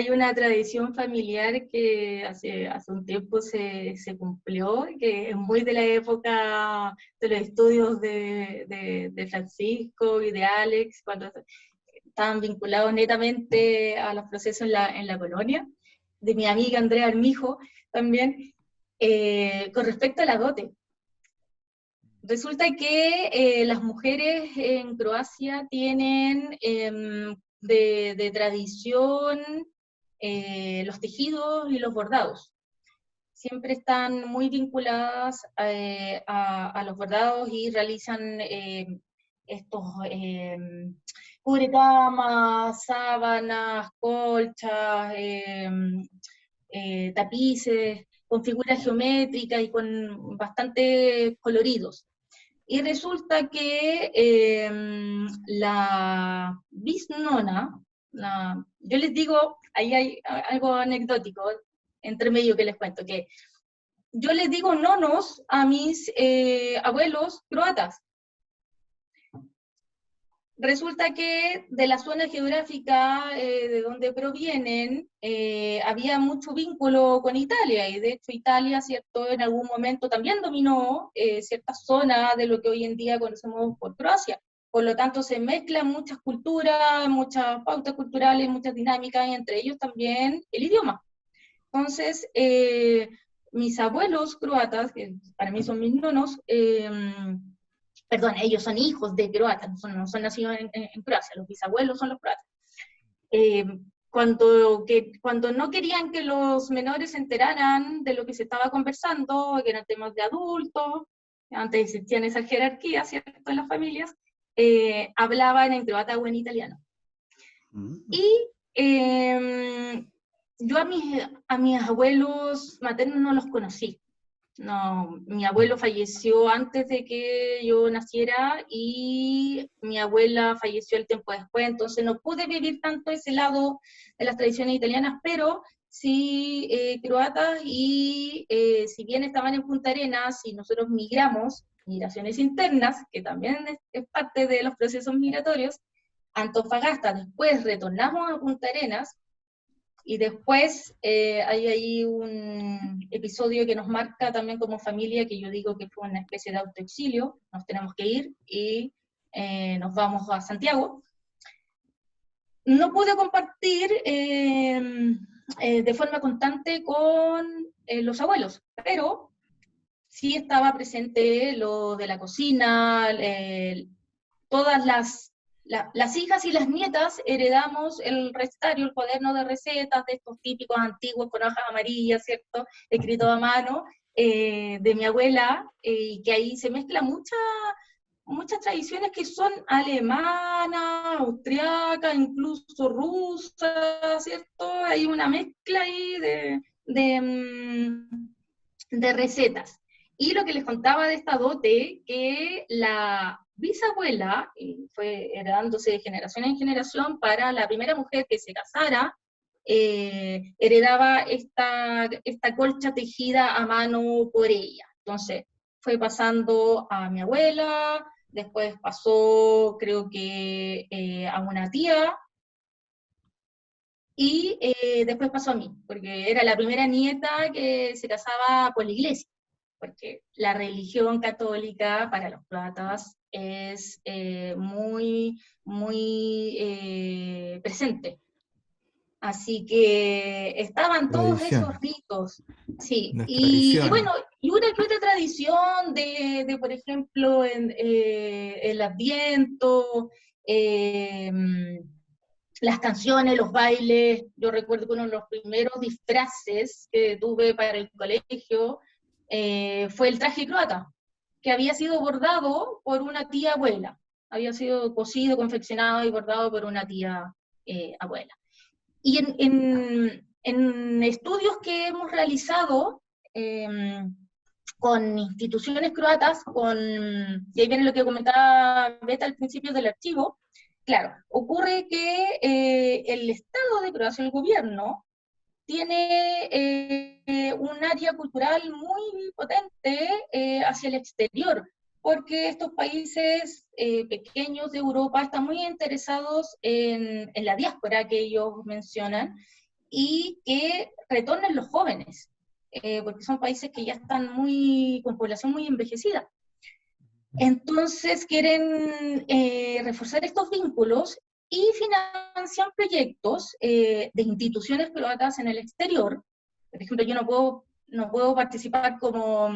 una tradición familiar que hace un tiempo se cumplió, que es muy de la época de los estudios de Francisco y de Alex, cuando estaban vinculados netamente a los procesos en la colonia, de mi amiga Andrea Armijo también, con respecto a la dote. Resulta que las mujeres en Croacia tienen de tradición los tejidos y los bordados. Siempre están muy vinculadas a los bordados y realizan estos cubrecamas, sábanas, colchas, tapices, con figuras geométricas y con bastantes coloridos. Y resulta que la bisnona, yo les digo, ahí hay algo anecdótico entre medio que les cuento, que yo les digo nonos a mis abuelos croatas. Resulta que de la zona geográfica de donde provienen había mucho vínculo con Italia, y de hecho Italia, ¿cierto?, en algún momento también dominó ciertas zonas de lo que hoy en día conocemos por Croacia. Por lo tanto se mezclan muchas culturas, muchas pautas culturales, muchas dinámicas, y entre ellos también el idioma. Entonces, mis abuelos croatas, que para mí son mis nonos, perdón, ellos son hijos de croatas, no son nacidos en Croacia, los bisabuelos son los croatas. Cuando no querían que los menores se enteraran de lo que se estaba conversando, que eran temas de adultos, antes existían esas jerarquías, ¿cierto?, en las familias, hablaban en croata o en italiano. Y yo a mis abuelos maternos no los conocí. No, mi abuelo falleció antes de que yo naciera y mi abuela falleció el tiempo después, entonces no pude vivir tanto ese lado de las tradiciones italianas, pero sí croatas, y si bien estaban en Punta Arenas y nosotros migraciones internas, que también es parte de los procesos migratorios, Antofagasta, después retornamos a Punta Arenas. Y después hay ahí un episodio que nos marca también como familia, que yo digo que fue una especie de autoexilio. Nos tenemos que ir y nos vamos a Santiago. No pude compartir de forma constante con los abuelos, pero sí estaba presente lo de la cocina, todas las hijas y las nietas heredamos el recetario, el cuaderno de recetas, de estos típicos antiguos con hojas amarillas, ¿cierto?, escrito a mano, de mi abuela, y que ahí se mezclan muchas tradiciones que son alemanas, austriacas, incluso rusas, ¿cierto? Hay una mezcla ahí de recetas. Y lo que les contaba de esta dote, que la bisabuela, fue heredándose de generación en generación, para la primera mujer que se casara heredaba esta colcha tejida a mano por ella. Entonces, fue pasando a mi abuela, después pasó, creo que, a una tía, y después pasó a mí, porque era la primera nieta que se casaba por la iglesia, porque la religión católica para los croatas es muy, muy presente. Así que estaban todos esos Tradición. ritos, sí. Las Y tradiciones. bueno, y una que otra tradición por ejemplo, el Adviento, las canciones, los bailes. Yo recuerdo que uno de los primeros disfraces que tuve para el colegio fue el traje croata, que había sido bordado por una tía abuela. Había sido cosido, confeccionado y bordado por una tía abuela. Y en estudios que hemos realizado con instituciones croatas, y ahí viene lo que comentaba Beta al principio del archivo, claro, ocurre que el Estado de Croacia, el gobierno, tiene un área cultural muy potente hacia el exterior, porque estos países pequeños de Europa están muy interesados en la diáspora que ellos mencionan, y que retornen los jóvenes, porque son países que ya están con población muy envejecida. Entonces quieren reforzar estos vínculos y financian proyectos de instituciones croatas en el exterior. Por ejemplo, yo no puedo participar como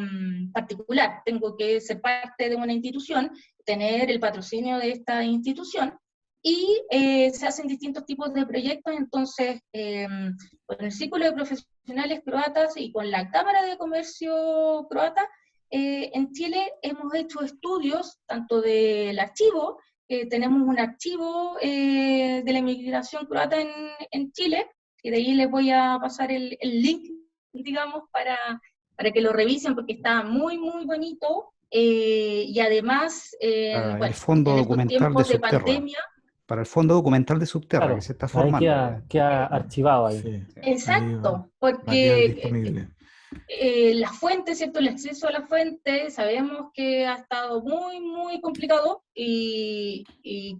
particular, tengo que ser parte de una institución, tener el patrocinio de esta institución, y se hacen distintos tipos de proyectos. Entonces, con el Círculo de Profesionales Croatas y con la Cámara de Comercio Croata, en Chile hemos hecho estudios, tanto del archivo, tenemos un archivo de la inmigración croata en Chile, y de ahí les voy a pasar el link, digamos, para que lo revisen, porque está muy, muy bonito, y además, El bueno, fondo en estos documental de tiempos de Subterra. pandemia. Para el fondo documental de Subterra, que Claro, se está ahí formando. queda archivado ahí. Sí, Exacto, va a quedar porque disponible. la fuente, ¿cierto? El acceso a la fuente, sabemos que ha estado muy, muy complicado, y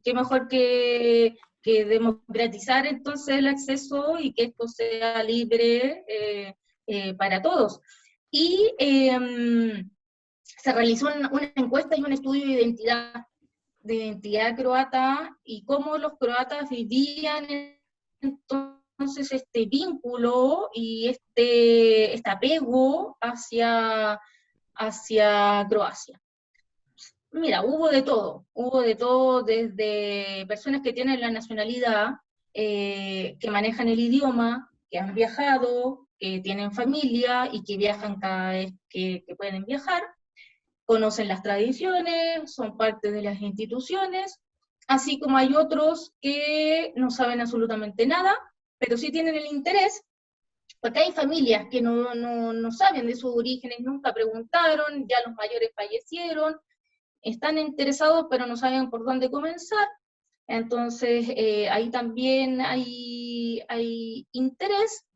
qué mejor que democratizar entonces el acceso y que esto sea libre para todos. Y se realizó una encuesta y un estudio de identidad croata, y cómo los croatas vivían entonces este vínculo y este apego hacia Croacia. Mira, hubo de todo, desde personas que tienen la nacionalidad, que manejan el idioma, que han viajado, que tienen familia y que viajan cada vez que pueden viajar, conocen las tradiciones, son parte de las instituciones, así como hay otros que no saben absolutamente nada, pero sí tienen el interés, porque hay familias que no saben de sus orígenes, nunca preguntaron, ya los mayores fallecieron, están interesados pero no saben por dónde comenzar. Entonces ahí también hay interés,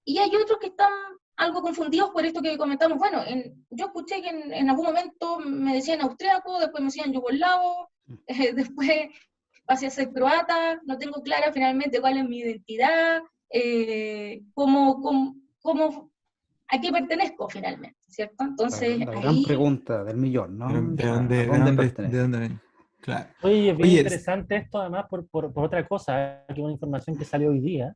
y hay otros que están algo confundidos por esto que comentamos. Bueno, yo escuché que en algún momento me decían austriaco, después me decían yugoslavo, después pasé a ser croata, no tengo clara finalmente cuál es mi identidad, a qué pertenezco finalmente, ¿cierto? Entonces La gran ahí... pregunta del millón, ¿no? ¿De ¿A dónde, dónde pertenece? de dónde ven? Claro. Oye, es bien Oye, interesante esto además por otra cosa, que es una información que salió hoy día,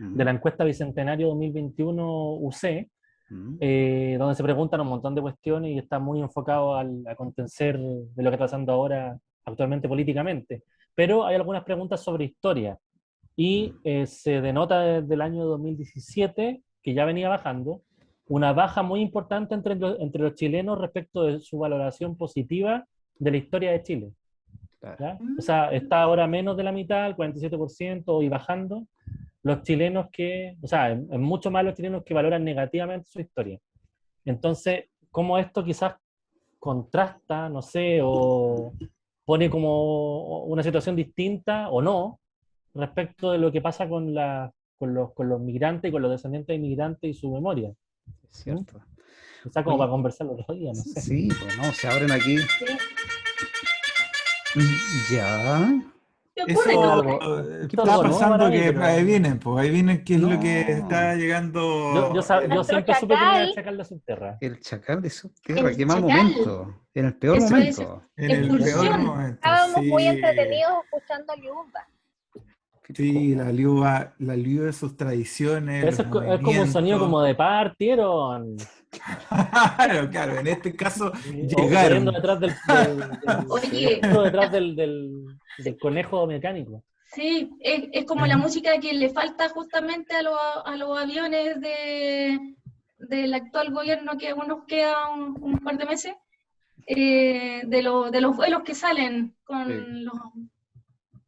de la encuesta Bicentenario 2021 UC, donde se preguntan un montón de cuestiones y está muy enfocado a contencer de lo que está pasando ahora actualmente políticamente. Pero hay algunas preguntas sobre historia, y se denota desde el año 2017, que ya venía bajando, una baja muy importante entre los chilenos respecto de su valoración positiva de la historia de Chile. ¿Ya? O sea, está ahora menos de la mitad, el 47%, y bajando los chilenos o sea, es mucho más los chilenos que valoran negativamente su historia. Entonces, ¿cómo esto quizás contrasta, no sé, o pone como una situación distinta o no respecto de lo que pasa con con los migrantes y con los descendientes de inmigrantes y su memoria. Es cierto. Quizá como Oye, para conversar los otros días, no sé. Sí, pues no, se abren aquí. Sí. Ya. ¿Qué Eso ocurre? ¿Qué está algo nuevo pasando para mí, que pero- ahí vienen qué es lo que No. está Yo llegando. yo siempre supe que era el chacal de Subterra. El chacal de Subterra, El qué mal chacal. momento. En el peor Eso es momento. En el expulsión. peor momento. Estábamos muy Sí, entretenidos escuchando a Liuba. sí, la liuba de sus tradiciones. Eso los es como un sonido como movimientos. de partieron. Claro, en este caso Corriendo llegaron. detrás Oye. detrás del conejo mecánico. Sí, es como la música que le falta justamente a los aviones del actual gobierno, que aún nos queda un par de meses, de los vuelos que salen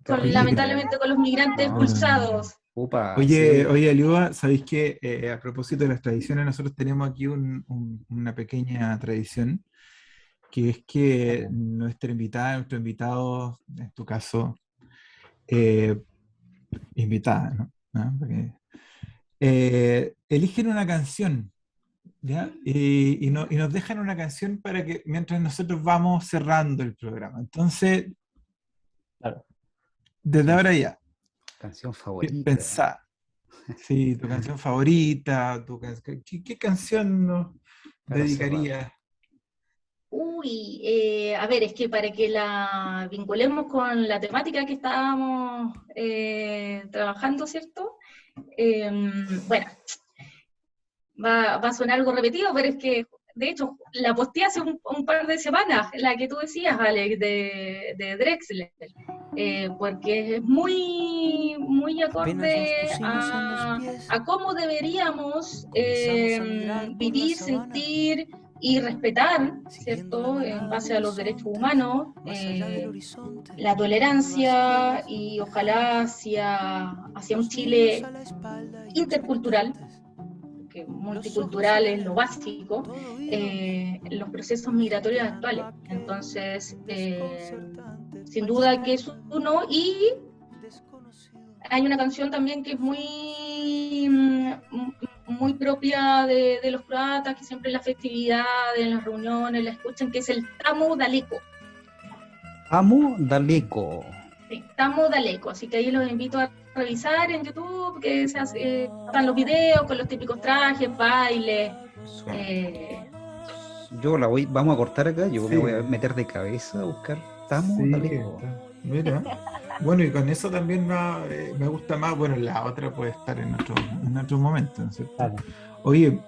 Sí. con, lamentablemente con los migrantes No. expulsados. Upa, Oye, sí. oye, Liuba, ¿sabéis qué? A propósito de las tradiciones, nosotros tenemos aquí una pequeña tradición, que es que nuestro invitado, en tu caso, invitada, ¿no? ¿Ah? Porque, eligen una canción, ¿ya? Y nos dejan una canción para que, mientras nosotros vamos cerrando el programa. Entonces, Claro. desde ahora ya, Canción favorita. pensá. Sí, tu canción favorita, ¿qué canción nos Para dedicarías? Uy, a ver, es que para que la vinculemos con la temática que estábamos trabajando, ¿cierto? Bueno, va a sonar algo repetido, pero es que, de hecho, la posteé hace un par de semanas, la que tú decías, Alex, de Drexler, porque es muy, muy acorde a cómo deberíamos vivir, sentir y respetar, ¿cierto?, en base a los derechos humanos, la tolerancia y ojalá hacia un Chile intercultural, que multicultural es lo básico, los procesos migratorios actuales. Entonces, sin duda que es uno, y hay una canción también que es muy propia de los croatas, que siempre en las festividades, en las reuniones la escuchan, que es el Tamo Daleko. Amo Daleko. Sí, Tamo Daleko, así que ahí los invito a revisar en YouTube, que están los videos con los típicos trajes, bailes. Yo vamos a cortar acá, yo Sí. me voy a meter de cabeza a buscar Tamo Sí, Daleko. mira. Bueno, y con eso también me gusta más. Bueno, la otra puede estar en otro momento, ¿no es cierto? Claro. Oye,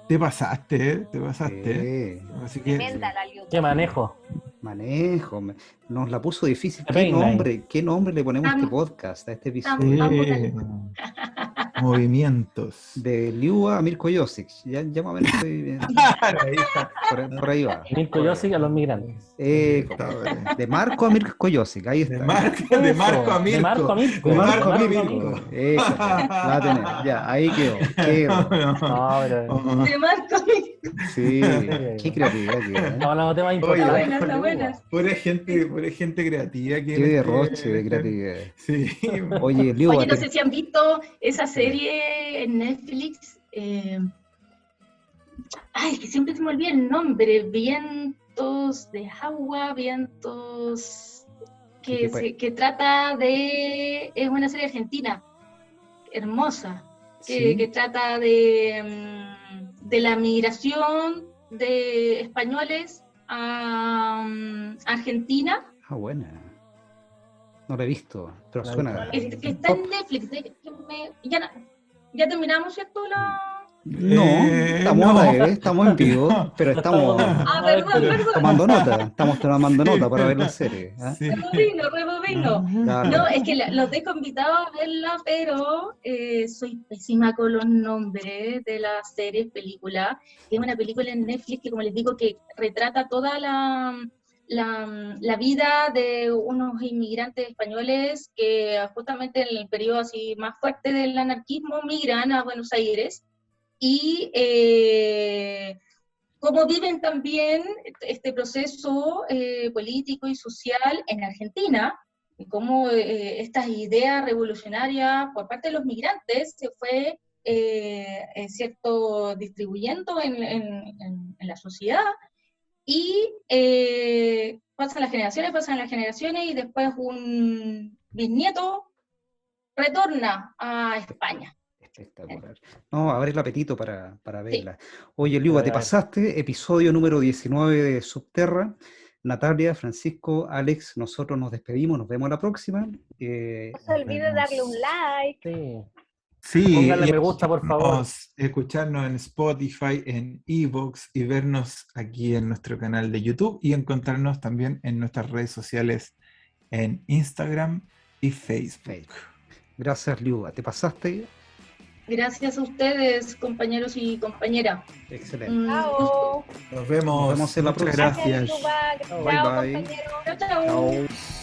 te pasaste, ¿eh? Te pasaste. Sí, Así que Tremenda la Liuba. ¿Qué manejo? manejo. Nos la puso difícil. Te peina ahí. ¿Qué nombre le ponemos a este Tamo. podcast, a este sí, episodio? movimientos. De Liuba a Mirko Josic. Ya más o menos estoy bien. Claro, ahí está. Por ahí va. Mirko Josic a los migrantes. Está bien. De Marco a Mirko Josic, ahí está. De Marco a Eso, Mirko. de Marco a Mirko. De De Marco a Marco a Mirko. Mirko. Eso, la va a tener. Ya, ahí quedó. No, pero De Marco. Sí, qué creatividad que estamos hablando de temas Oye, importantes. Está buena. Pura gente creativa. qué derroche de creatividad. Sí. Oye, Liuba, Oye, no sé si han visto esa serie en Netflix. Ay, que siempre se me olvida el nombre. Vientos de agua, vientos. Que trata de. Es una serie argentina, hermosa. Que sí. trata de la migración de españoles a Argentina. Ah, buena. No la he visto, pero suena. Que está en Netflix. Ya terminamos, ¿cierto? No, estamos no. al aire, estamos en vivo, pero estamos Ah, perdón. tomando nota. Estamos tomando nota para ver la serie. ¿Ah? Sí. Rebobino. Dale. No, es que los dejo invitados a verla, pero soy pésima con los nombres de las series, películas. Es una película en Netflix que, como les digo, que retrata toda la vida de unos inmigrantes españoles que justamente en el periodo así más fuerte del anarquismo migran a Buenos Aires, y cómo viven también este proceso político y social en Argentina, y cómo estas ideas revolucionarias por parte de los migrantes se fue cierto, distribuyendo en la sociedad, y pasan las generaciones, y después un bisnieto retorna a España. Espectacular. No, abre el apetito para Sí. verla. Oye, Liuba, te pasaste, episodio número 19 de Subterra. Natalia, Francisco, Alex, nosotros nos despedimos, nos vemos la próxima. No se olvide darle un like. Sí. Sí, Póngale y me gusta, por favor. escucharnos en Spotify, en Evox, y vernos aquí en nuestro canal de YouTube, y encontrarnos también en nuestras redes sociales en Instagram y Facebook. Gracias, Liuba. ¿Te pasaste? Gracias a ustedes, compañeros y compañeras. Excelente. Chao. Nos vemos. Nos vemos en la Muchas próxima. gracias. Luba. Bye, Chao, bye. compañeros. Chao, chao. Chao.